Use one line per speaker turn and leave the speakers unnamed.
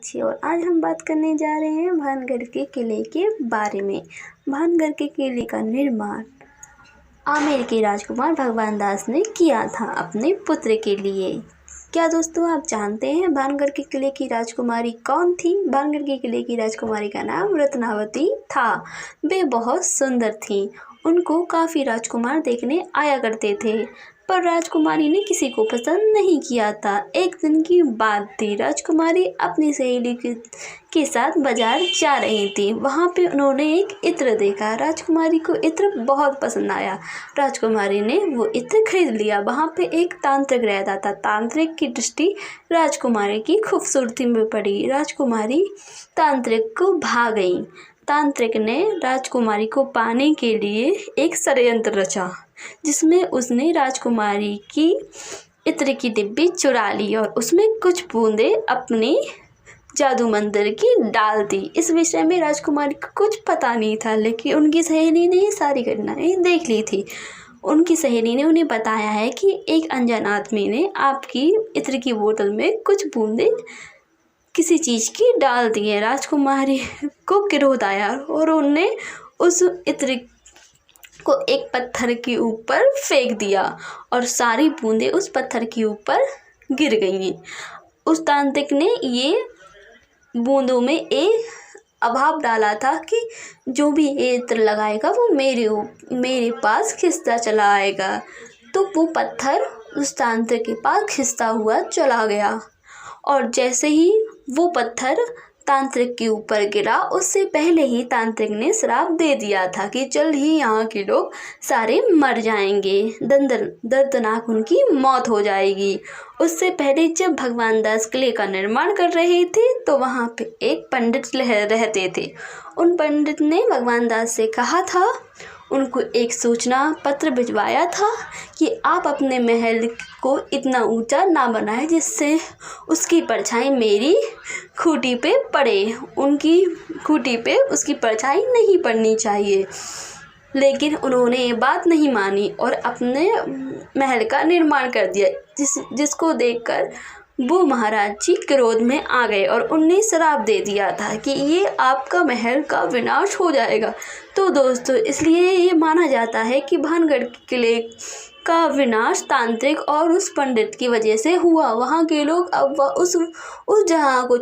मीनाक्षी और आज हम बात करने जा रहे हैं भानगढ़ के किले के बारे में। भानगढ़ के किले का निर्माण आमेर के राजकुमार भगवान दास ने किया था अपने पुत्र के लिए। क्या दोस्तों आप जानते हैं भानगढ़ के किले की राजकुमारी कौन थी? भानगढ़ के किले की राजकुमारी का नाम रत्नावती था। वे बहुत सुंदर थीं। उनको काफ़ी राजकुमार देखने आया करते थे, पर राजकुमारी ने किसी को पसंद नहीं किया था। एक दिन की बात थी, राजकुमारी अपनी सहेली के साथ बाजार जा रही थी। वहाँ पे उन्होंने एक इत्र देखा। राजकुमारी को इत्र बहुत पसंद आया। राजकुमारी ने वो इत्र खरीद लिया। वहाँ पे एक तांत्रिक रहता था। तांत्रिक की दृष्टि राजकुमारी की खूबसूरती में पड़ी। राजकुमारी तांत्रिक को भा गई। तांत्रिक ने राजकुमारी को पाने के लिए एक षड्यंत्र रचा, जिसमें उसने राजकुमारी की इत्र की डिब्बी चुरा ली और उसमें कुछ बूंदें अपने जादू मंदिर की डाल दी। इस विषय में राजकुमारी को कुछ पता नहीं था, लेकिन उनकी सहेली ने ये सारी घटनाएं देख ली थी। उनकी सहेली ने उन्हें बताया है कि एक अनजान आदमी ने आपकी इत्र की बोतल में कुछ बूंदें किसी चीज़ की डाल दी है। राजकुमारी को क्रोध आया और उनने उस इत्र को एक पत्थर के ऊपर फेंक दिया और सारी बूंदें उस पत्थर के ऊपर गिर गईं। उस तांत्रिक ने ये बूंदों में एक अभाव डाला था कि जो भी इत्र लगाएगा वो मेरे पास खिसता चला आएगा। तो वो पत्थर उस तांत्रिक के पास खिसता हुआ चला गया और जैसे ही वो पत्थर तांत्रिक के ऊपर गिरा, उससे पहले ही तांत्रिक ने श्राप दे दिया था कि जल्द ही यहाँ के लोग सारे मर जाएंगे, दर्दनाक उनकी मौत हो जाएगी। उससे पहले जब भगवान दास किले का निर्माण कर रहे थे तो वहाँ पे एक पंडित रहते थे। उन पंडित ने भगवान दास से कहा था, उनको एक सूचना पत्र भिजवाया था कि आप अपने महल को इतना ऊंचा ना बनाएं जिससे उसकी परछाई मेरी खूंटी पे पड़े। उनकी खूंटी पे उसकी परछाई नहीं पड़नी चाहिए, लेकिन उन्होंने ये बात नहीं मानी और अपने महल का निर्माण कर दिया, जिसको देखकर वो महाराज जी क्रोध में आ गए और उन्हें श्राप दे दिया था कि ये आपका महल का विनाश हो जाएगा। तो दोस्तों इसलिए ये माना जाता है कि भानगढ़ किले का विनाश तांत्रिक और उस पंडित की वजह से हुआ। वहाँ के लोग अब उस जगह को